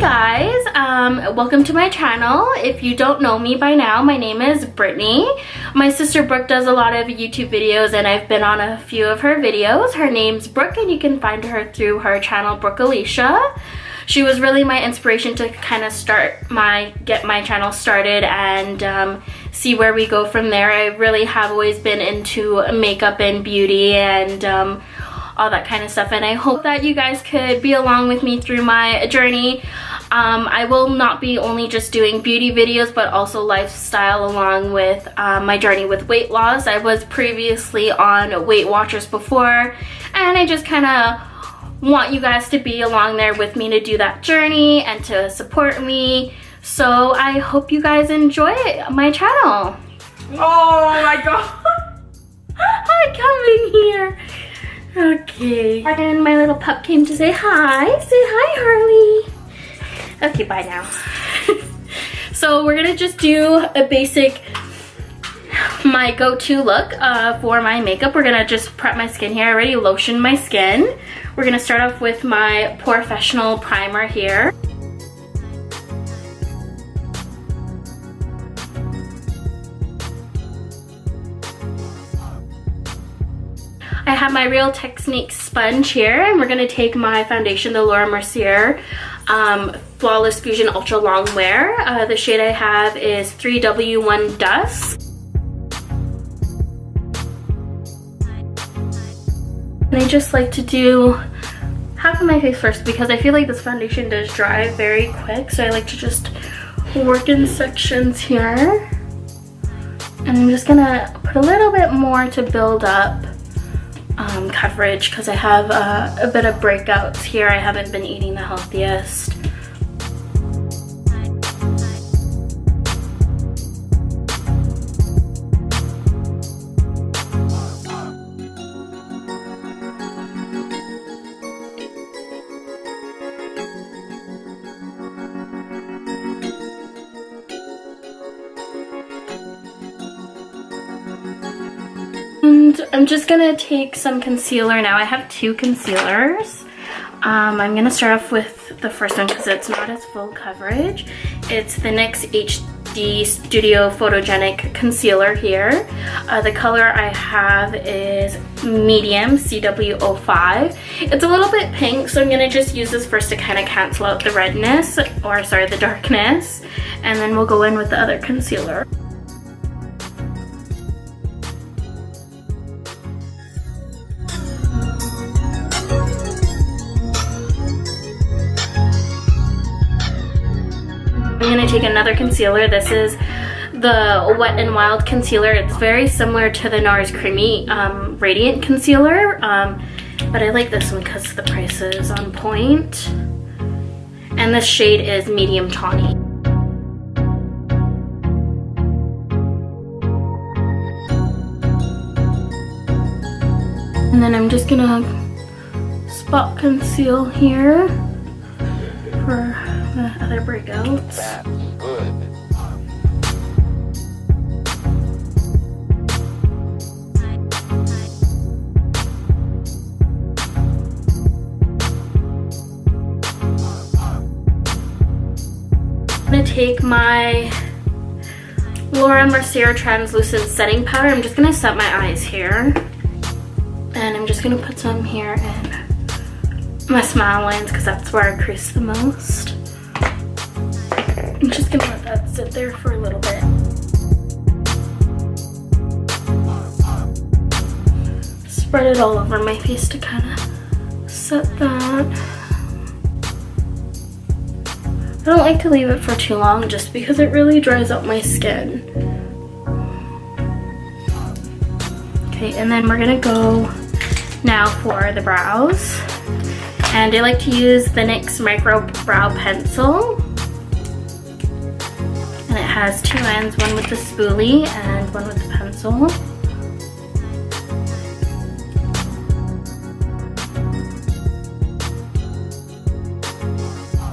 guys, welcome to my channel. If you don't know me by now, my name is Brittany. My sister Brooke does a lot of YouTube videos and I've been on a few of her videos. Her name's Brooke and you can find her through her channel Brooke Alicia. She was really my inspiration to kind of get my channel started and see where we go from there. I really have always been into makeup and beauty and all that kind of stuff, and I hope that you guys could be along with me through my journey. I will not be only just doing beauty videos but also lifestyle along with my journey with weight loss. I was previously on Weight Watchers before and I just kind of want you guys to be along there with me to do that journey and to support me. So I hope you guys enjoy my channel. Oh my god. Hi, come in here. Okay. And my little pup came to say hi. Say hi, Harley. Okay, bye now. So we're gonna just do a basic, my go-to look for my makeup. We're gonna just prep my skin here. I already lotioned my skin. We're gonna start off with my Professional primer here. I have my Real Techniques sponge here, and we're gonna take my foundation, the Laura Mercier Flawless Fusion Ultra Long Wear. The shade I have is 3W1 Dusk. And I just like to do half of my face first because I feel like this foundation does dry very quick, so I like to just work in sections here. And I'm just gonna put a little bit more to build up coverage because I have a bit of breakouts here. I haven't been eating the healthiest. And I'm just gonna take some concealer now. I have two concealers. I'm gonna start off with the first one because it's not as full coverage. It's the NYX HD Studio Photogenic Concealer here. The color I have is medium, CW05. It's a little bit pink, so I'm gonna just use this first to kind of cancel out the redness, or sorry, the darkness. And then we'll go in with the other concealer. I'm going to take another concealer. This is the Wet n Wild concealer. It's very similar to the NARS Creamy Radiant Concealer, but I like this one because the price is on point. And this shade is Medium Tawny. And then I'm just going to spot conceal here for the other breakouts. That's good. I'm gonna take my Laura Mercier Translucent Setting Powder. I'm just gonna set my eyes here. And I'm just gonna put some here in my smile lines because that's where I crease the most. I'm just gonna let that sit there for a little bit. Spread it all over my face to kind of set that. I don't like to leave it for too long just because it really dries out my skin. Okay, and then we're gonna go now for the brows. And I like to use the NYX Micro Brow Pencil. And it has two ends, one with the spoolie and one with the pencil.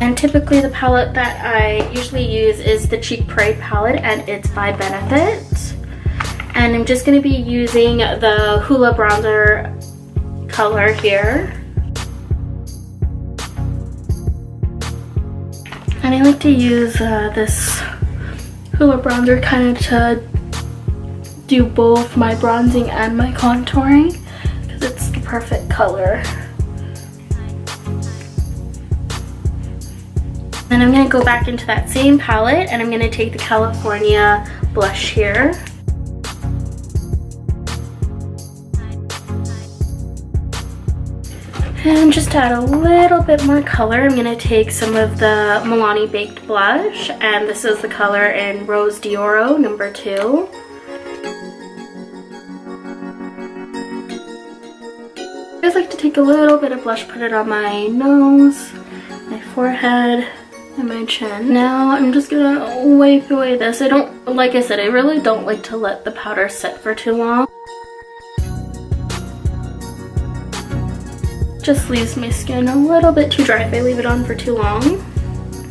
And typically the palette that I usually use is the Cheek Parade palette, and it's by Benefit. And I'm just going to be using the Hoola bronzer color here. And I like to use this Hoola bronzer kind of to do both my bronzing and my contouring because it's the perfect color. Then I'm going to go back into that same palette and I'm going to take the California blush here. And just to add a little bit more color, I'm going to take some of the Milani Baked Blush, and this is the color in Rose d'Oro number 2. I just like to take a little bit of blush, put it on my nose, my forehead, and my chin. Now I'm just going to wipe away this. Like I said, I really don't like to let the powder sit for too long. Just leaves my skin a little bit too dry if I leave it on for too long.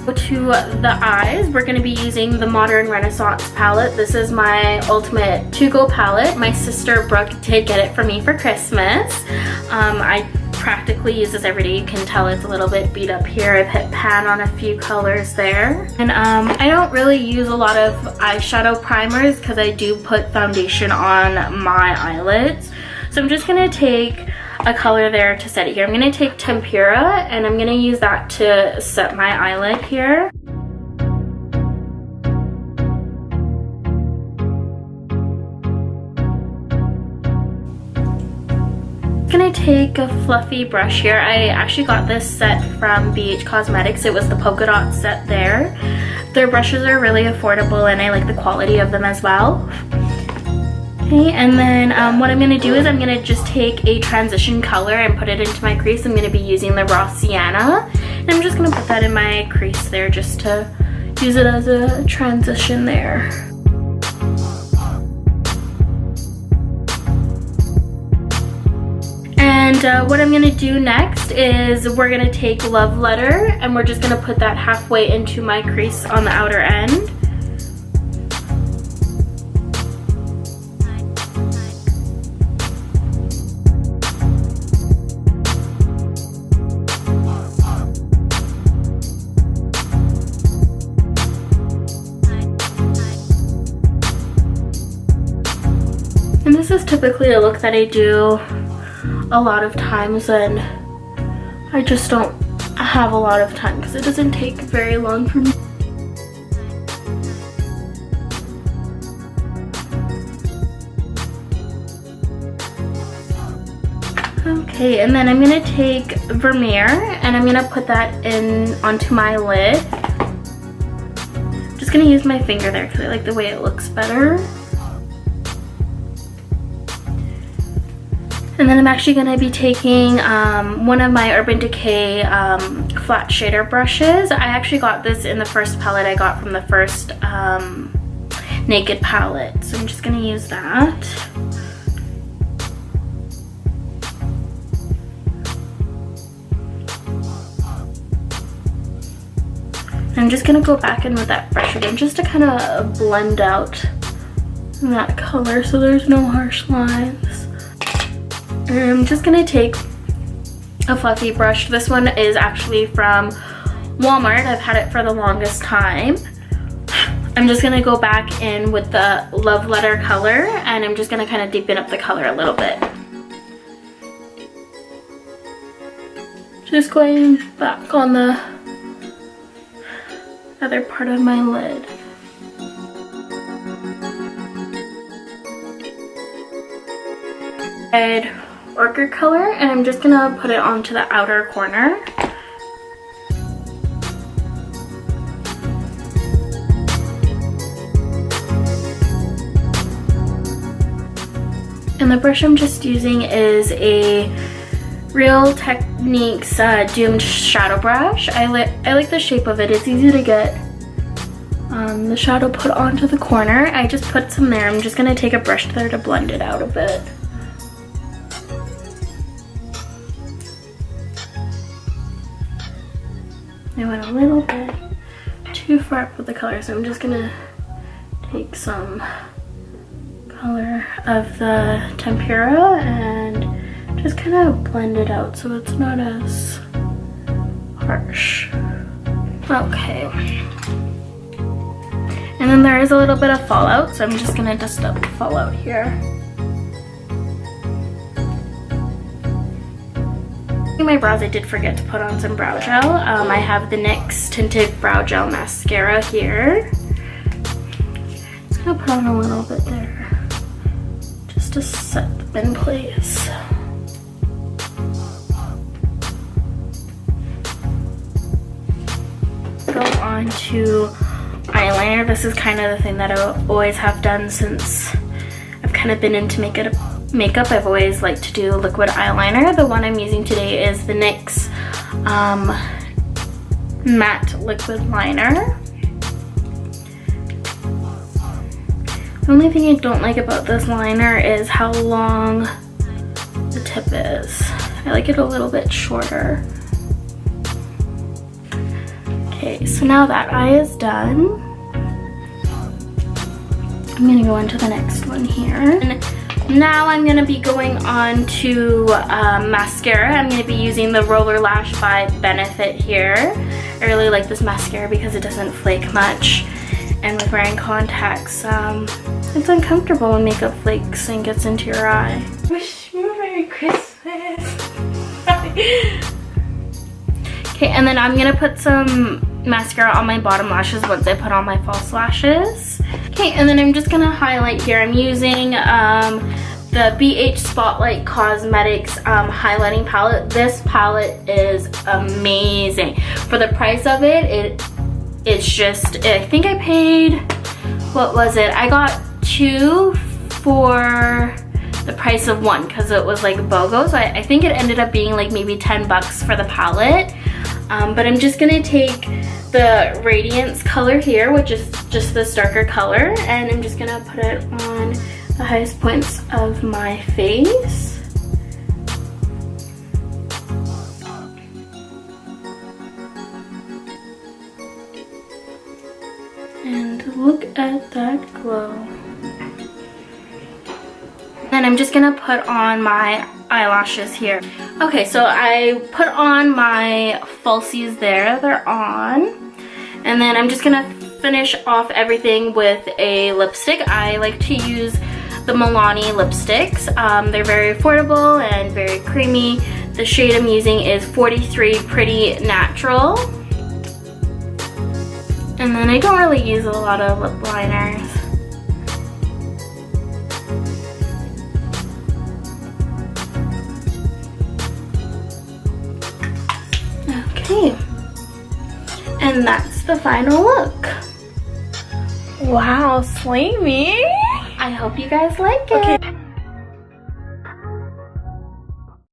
Go to the eyes. We're going to be using the Modern Renaissance palette. This is my ultimate to-go palette. My sister Brooke did get it for me for Christmas. I practically use this every day. You can tell it's a little bit beat up here. I've hit pan on a few colors there. And I don't really use a lot of eyeshadow primers because I do put foundation on my eyelids. So I'm just going to take a color there to set it here. I'm going to take Tempera and I'm going to use that to set my eyelid here. I'm going to take a fluffy brush here. I actually got this set from BH Cosmetics. It was the polka dot set there. Their brushes are really affordable and I like the quality of them as well. Okay, and then what I'm going to do is I'm going to just take a transition color and put it into my crease. I'm going to be using the Raw Sienna. And I'm just going to put that in my crease there just to use it as a transition there. And what I'm going to do next is we're going to take Love Letter and we're just going to put that halfway into my crease on the outer end. And this is typically a look that I do a lot of times and I just don't have a lot of time because it doesn't take very long for me. Okay, and then I'm going to take Vermeer and I'm going to put that in onto my lid. I'm just going to use my finger there because I like the way it looks better. And then I'm actually going to be taking one of my Urban Decay flat shader brushes. I actually got this in the first palette I got from the first Naked palette. So I'm just going to use that. I'm just going to go back in with that brush again just to kind of blend out that color so there's no harsh lines. I'm just going to take a fluffy brush. This one is actually from Walmart. I've had it for the longest time. I'm just going to go back in with the Love Letter color and I'm just going to kind of deepen up the color a little bit. Just going back on the other part of my lid. Red ochre color and I'm just gonna put it onto the outer corner. And the brush I'm just using is a Real Techniques Doomed Shadow Brush. I like the shape of it. It's easy to get the shadow put onto the corner. I just put some there. I'm just gonna take a brush there to blend it out a bit. I went a little bit too far up with the color, so I'm just gonna take some color of the Tempera and just kind of blend it out so it's not as harsh. Okay. And then there is a little bit of fallout, so I'm just gonna dust up the fallout here. In my brows, I did forget to put on some brow gel. I have the NYX Tinted Brow Gel Mascara here. Just gonna put on a little bit there, just to set in place. Go on to eyeliner. This is kind of the thing that I always have done since I've kind of been into makeup. I've always liked to do liquid eyeliner. The one I'm using today is the NYX matte liquid liner. The only thing I don't like about this liner is how long the tip is. I like it a little bit shorter. Okay, so now that eye is done, I'm gonna go into the next one here. And now I'm gonna be going on to mascara. I'm gonna be using the Roller Lash by Benefit here. I really like this mascara because it doesn't flake much. And with wearing contacts, it's uncomfortable when makeup flakes and gets into your eye. Wish me a Merry Christmas. Okay, and then I'm gonna put some mascara on my bottom lashes once I put on my false lashes. Okay, and then I'm just gonna highlight here. I'm using the BH Spotlight Cosmetics highlighting palette. This palette is amazing. For the price of it, it's just, I think I paid, what was it? I got 2 for the price of 1 because it was like BOGO. So I think it ended up being like maybe 10 bucks for the palette. But I'm just gonna take the Radiance color here, which is just this darker color, and I'm just gonna put it on the highest points of my face. And look at that glow. Then I'm just gonna put on my eyelashes here. Okay, so I put on my falsies there, they're on. And then I'm just gonna finish off everything with a lipstick. I like to use the Milani lipsticks. They're very affordable and very creamy. The shade I'm using is 43 Pretty Natural. And then I don't really use a lot of lip liners. Okay, and that's the final look. Wow, slay me. I hope you guys like it. Okay.